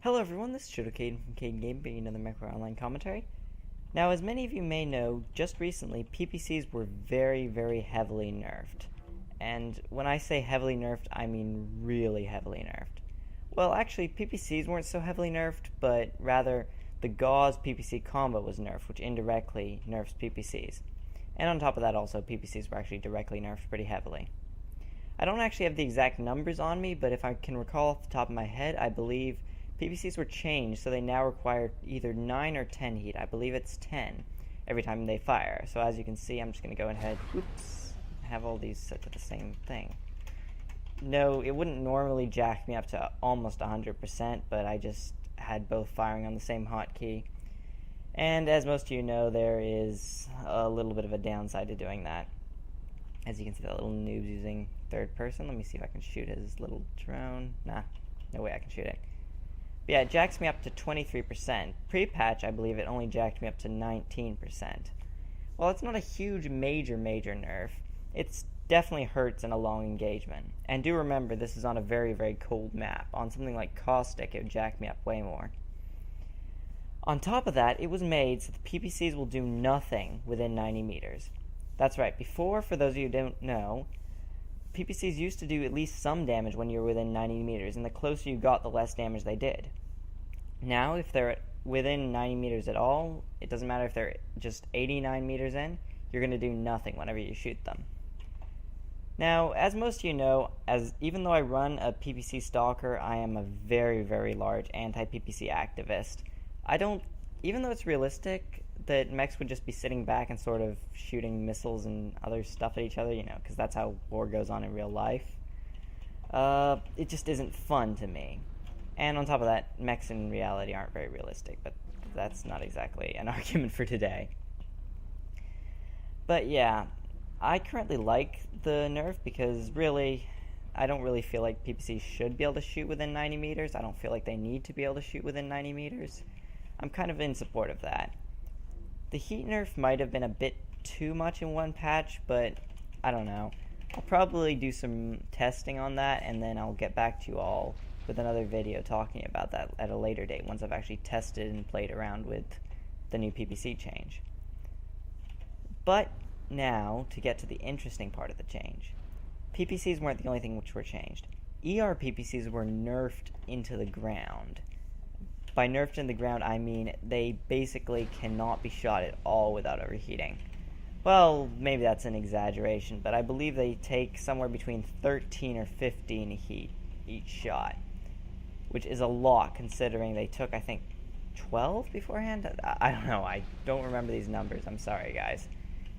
Hello everyone, this is Kaidengaming from Kaidengaming, bringing another MWO online commentary. Now, as many of you may know, just recently, PPCs were very heavily nerfed. And when I say heavily nerfed, I mean really heavily nerfed. Well, actually, PPCs weren't so heavily nerfed, but rather the Gauze PPC combo was nerfed, which indirectly nerfs PPCs. And on top of that also, PPCs were actually directly nerfed pretty heavily. I don't actually have the exact numbers on me, but if I can recall off the top of my head, I believe PPCs were changed, so they now require either 9 or 10 heat. I believe it's 10 every time they fire. So as you can see, I'm just going to go ahead, have all these set to the same thing. No, it wouldn't normally jack me up to almost 100%, but I just had both firing on the same hotkey. And as most of you know, there is a little bit of a downside to doing that. As you can see, that little noob's using third person. Let me see if I can shoot his little drone. Nah, no way I can shoot it. But yeah, it jacks me up to 23%. Pre-patch, I believe it only jacked me up to 19%. While it's not a huge major nerf, it definitely hurts in a long engagement. And do remember, this is on a very cold map. On something like Caustic, it would jack me up way more. On top of that, it was made so the PPCs will do nothing within 90 meters. That's right, before, for those of you who don't know, PPCs used to do at least some damage when you were within 90 meters, and the closer you got, the less damage they did. Now, if they're within 90 meters at all, it doesn't matter if they're just 89 meters in, you're going to do nothing whenever you shoot them. Now, as most of you know, even though I run a PPC stalker, I am a very large anti-PPC activist. Even though it's realistic that mechs would just be sitting back and sort of shooting missiles and other stuff at each other, because that's how war goes on in real life, it just isn't fun to me. And on top of that, mechs in reality aren't very realistic, but that's not exactly an argument for today. But yeah, I currently like the nerf because really, I don't really feel like PPCs should be able to shoot within 90 meters. I don't feel like they need to be able to shoot within 90 meters. I'm kind of in support of that. The heat nerf might have been a bit too much in one patch, but I don't know. I'll probably do some testing on that, and then I'll get back to you all with another video talking about that at a later date, once I've actually tested and played around with the new PPC change. But now, to get to the interesting part of the change. PPCs weren't the only thing which were changed. ER PPCs were nerfed into the ground. By nerfed in the ground, I mean they basically cannot be shot at all without overheating. Well, maybe that's an exaggeration, but I believe they take somewhere between 13 or 15 heat each shot, which is a lot considering they took, I think, 12 beforehand? I don't know, I don't remember these numbers, I'm sorry guys.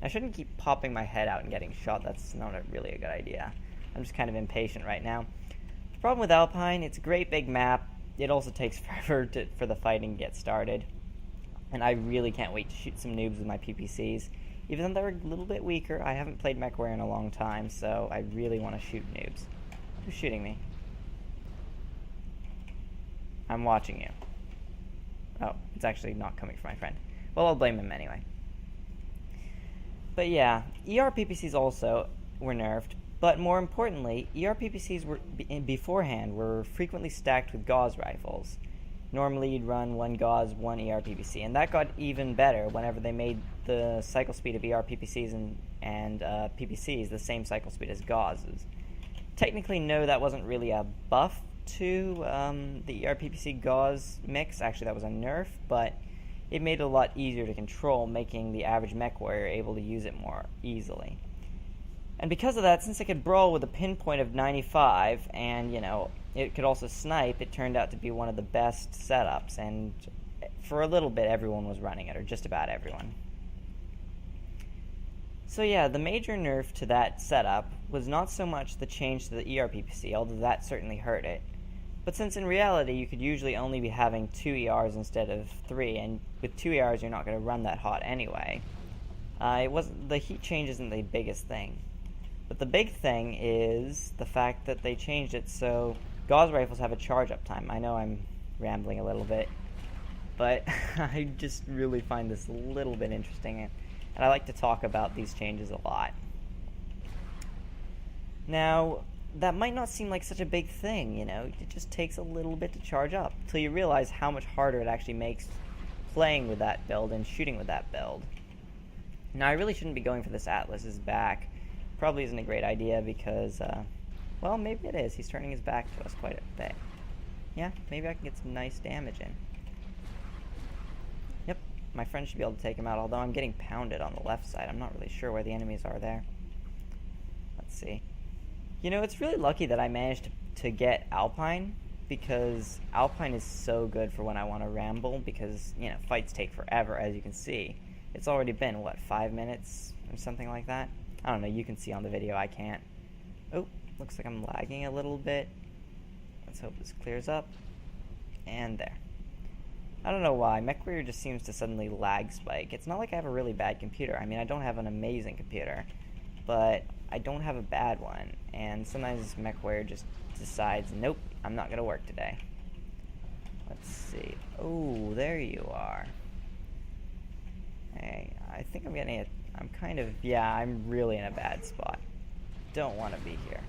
I shouldn't keep popping my head out and getting shot, that's not really a good idea. I'm just kind of impatient right now. The problem with Alpine, it's a great big map. It also takes forever for the fighting to get started. And I really can't wait to shoot some noobs with my PPCs. Even though they're a little bit weaker, I haven't played MechWarrior in a long time, so I really want to shoot noobs. Who's shooting me? I'm watching you. Oh, it's actually not coming from my friend. Well, I'll blame him anyway. But yeah, ER PPCs also were nerfed. But more importantly, ER PPCs beforehand were frequently stacked with Gauze rifles. Normally you'd run one Gauze, one ER PPC, and that got even better whenever they made the cycle speed of ER PPCs and PPCs the same cycle speed as Gauzes. Technically, no, that wasn't really a buff to the ER PPC Gauze mix. Actually, that was a nerf, but it made it a lot easier to control, making the average mech warrior able to use it more easily. And because of that, since it could brawl with a pinpoint of 95, and, it could also snipe, it turned out to be one of the best setups, and for a little bit, everyone was running it, or just about everyone. So yeah, the major nerf to that setup was not so much the change to the ER PPC, although that certainly hurt it, but since in reality, you could usually only be having 2 ERs instead of 3, and with 2 ERs, you're not going to run that hot anyway. The heat change isn't the biggest thing. But the big thing is the fact that they changed it so Gauze rifles have a charge-up time. I know I'm rambling a little bit, but I just really find this a little bit interesting, and I like to talk about these changes a lot. Now, that might not seem like such a big thing, you know? It just takes a little bit to charge up, till you realize how much harder it actually makes playing with that build and shooting with that build. Now, I really shouldn't be going for this Atlas's back. Probably isn't a great idea because, well, maybe it is. He's turning his back to us quite a bit. Yeah, maybe I can get some nice damage in. Yep, my friend should be able to take him out, although I'm getting pounded on the left side. I'm not really sure where the enemies are there. Let's see. You know, it's really lucky that I managed to get Alpine, because Alpine is so good for when I want to ramble, because, you know, fights take forever, as you can see. It's already been, what, 5 minutes or something like that? I don't know, you can see on the video, I can't. Oh, looks like I'm lagging a little bit. Let's hope this clears up. And there. I don't know why, MechWarrior just seems to suddenly lag spike. It's not like I have a really bad computer. I mean, I don't have an amazing computer, but I don't have a bad one, and sometimes MechWarrior just decides, nope, I'm not going to work today. Let's see. Oh, there you are. Hey, I think I'm getting it. I'm kind of, yeah, I'm really in a bad spot. Don't want to be here.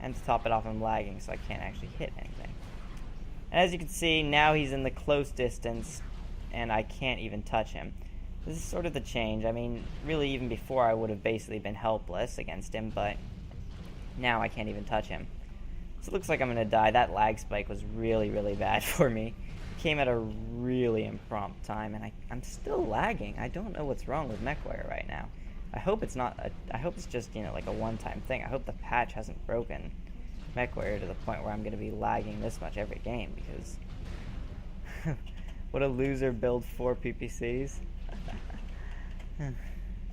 And to top it off, I'm lagging, so I can't actually hit anything. And as you can see, now he's in the close distance, and I can't even touch him. This is sort of the change. I mean, really, even before I would have basically been helpless against him, but now I can't even touch him. So it looks like I'm going to die. That lag spike was really, really bad for me. It came at a really impromptu time, and I'm still lagging. I don't know what's wrong with MechWarrior right now. I hope it's not. I hope it's just, you know, like a one-time thing. I hope the patch hasn't broken MechWarrior to the point where I'm going to be lagging this much every game, because what a loser build 4 PPCs.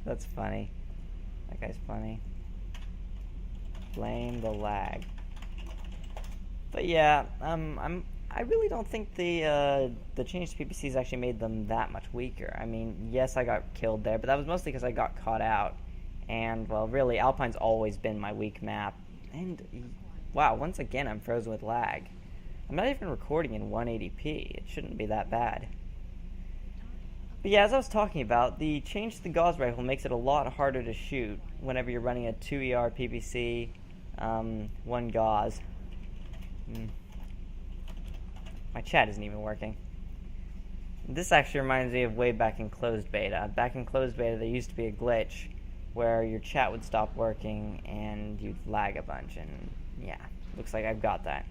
That's funny. That guy's funny. Blame the lag. But yeah, I really don't think the change to PPCs actually made them that much weaker. I mean, yes, I got killed there, but that was mostly because I got caught out. And, well, really, Alpine's always been my weak map. And, wow, once again, I'm frozen with lag. I'm not even recording in 180p. It shouldn't be that bad. But yeah, as I was talking about, the change to the Gauss rifle makes it a lot harder to shoot whenever you're running a 2ER PPC, 1 Gauss. My chat isn't even working. This actually reminds me of way back in closed beta. Back in closed beta, there used to be a glitch where your chat would stop working and you'd lag a bunch, and yeah, looks like I've got that.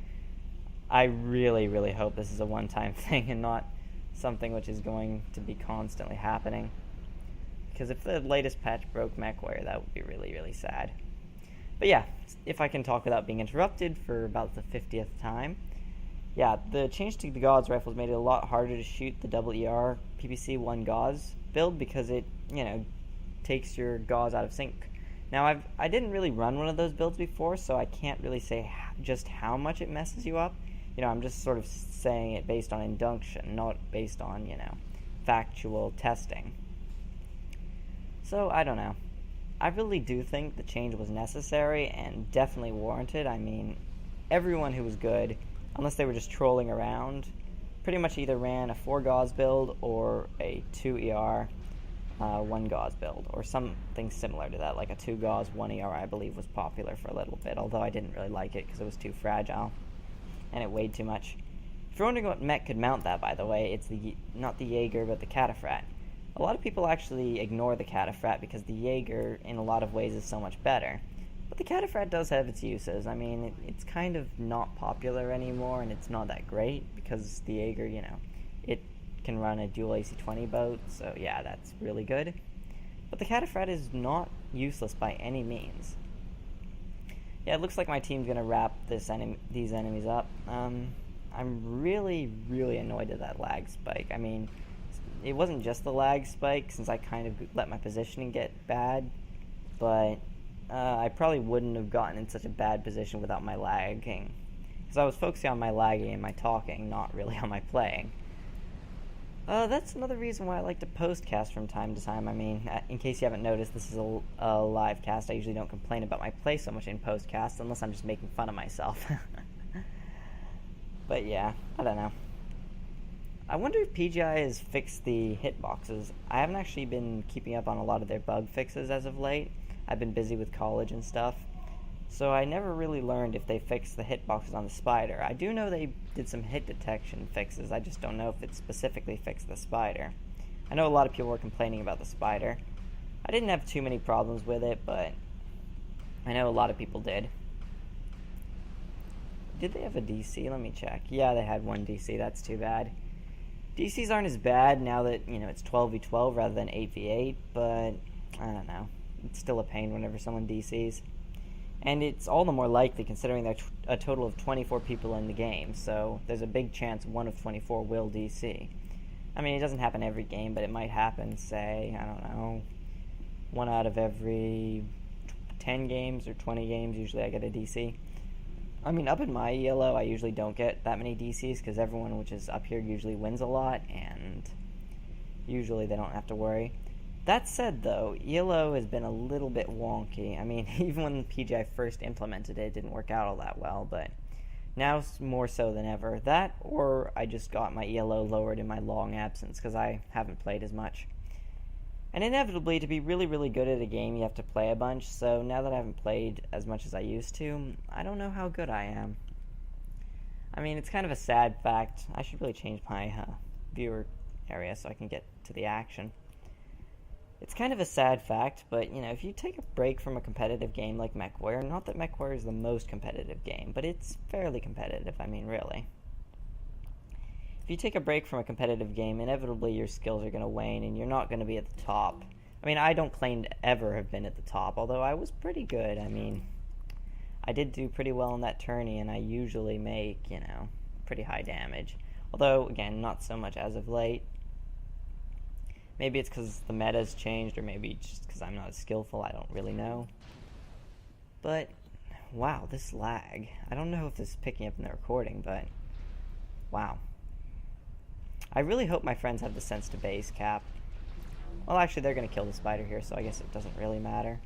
I really, really hope this is a one-time thing and not something which is going to be constantly happening. Because if the latest patch broke MechWarrior, that would be really, really sad. But yeah, if I can talk without being interrupted for about the 50th time. Yeah, the change to the Gauss rifles made it a lot harder to shoot the double ER PPC 1 Gauss build, because it, you know, takes your Gauss out of sync. Now, I didn't really run one of those builds before, so I can't really say just how much it messes you up. You know, I'm just sort of saying it based on induction, not based on, you know, factual testing. So, I don't know. I really do think the change was necessary and definitely warranted. I mean, everyone who was good, unless they were just trolling around, pretty much either ran a 4 Gauss build or a 2ER 1 Gauss build, or something similar to that, like a 2 Gauss 1 ER, I believe, was popular for a little bit, although I didn't really like it because it was too fragile and it weighed too much. If you're wondering what mech could mount that, by the way, it's not the Jaeger, but the Cataphractii. A lot of people actually ignore the Cataphractii because the Jaeger, in a lot of ways, is so much better. But the Cataphractii does have its uses. I mean, it's kind of not popular anymore, and it's not that great, because the Jaeger, you know, it can run a dual AC-20 boat, so yeah, that's really good. But the Cataphractii is not useless by any means. Yeah, it looks like my team's going to wrap these enemies up. I'm really, really annoyed at that lag spike. I mean, it wasn't just the lag spike, since I kind of let my positioning get bad, but I probably wouldn't have gotten in such a bad position without my lagging. Because I was focusing on my lagging and my talking, not really on my playing. That's another reason why I like to postcast from time to time. I mean, in case you haven't noticed, this is a live cast. I usually don't complain about my play so much in postcast, unless I'm just making fun of myself. But yeah, I don't know. I wonder if PGI has fixed the hitboxes. I haven't actually been keeping up on a lot of their bug fixes as of late. I've been busy with college and stuff. So I never really learned if they fixed the hitboxes on the spider. I do know they did some hit detection fixes, I just don't know if it specifically fixed the spider. I know a lot of people were complaining about the spider. I didn't have too many problems with it, but I know a lot of people did. Did they have a DC? Let me check. Yeah, they had one DC. That's too bad. DCs aren't as bad now that, it's 12v12 rather than 8v8, but I don't know. It's still a pain whenever someone DCs. And it's all the more likely considering there's a total of 24 people in the game, so there's a big chance one of 24 will DC. I mean, it doesn't happen every game, but it might happen, say, I don't know, 1 out of every 10 games or 20 games, usually I get a DC. I mean, up in my ELO, I usually don't get that many DCs because everyone which is up here usually wins a lot, and usually they don't have to worry. That said, though, ELO has been a little bit wonky. I mean, even when PGI first implemented it, it didn't work out all that well, but now more so than ever. That, or I just got my ELO lowered in my long absence because I haven't played as much. And inevitably, to be really, really good at a game, you have to play a bunch, so now that I haven't played as much as I used to, I don't know how good I am. I mean, it's kind of a sad fact. I should really change my viewer area so I can get to the action. It's kind of a sad fact, but, if you take a break from a competitive game like MechWarrior, not that MechWarrior is the most competitive game, but it's fairly competitive, I mean, really. If you take a break from a competitive game, inevitably your skills are going to wane, and you're not going to be at the top. I mean, I don't claim to ever have been at the top, although I was pretty good. I mean, I did do pretty well in that tourney, and I usually make, pretty high damage. Although, again, not so much as of late. Maybe it's because the meta's changed, or maybe just because I'm not as skillful, I don't really know. But, wow, this lag. I don't know if this is picking up in the recording, but, wow. I really hope my friends have the sense to base cap. Well, actually, they're going to kill the spider here, so I guess it doesn't really matter.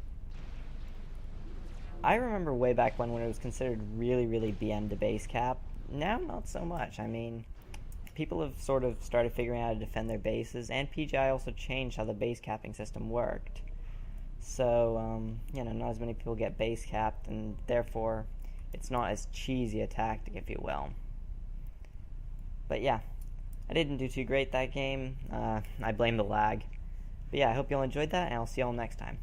I remember way back when it was considered really, really BM to base cap. Now, not so much. I mean, people have sort of started figuring out how to defend their bases, and PGI also changed how the base capping system worked. So, not as many people get base capped, and therefore, it's not as cheesy a tactic, if you will. But yeah, I didn't do too great that game. I blame the lag. But yeah, I hope you all enjoyed that, and I'll see you all next time.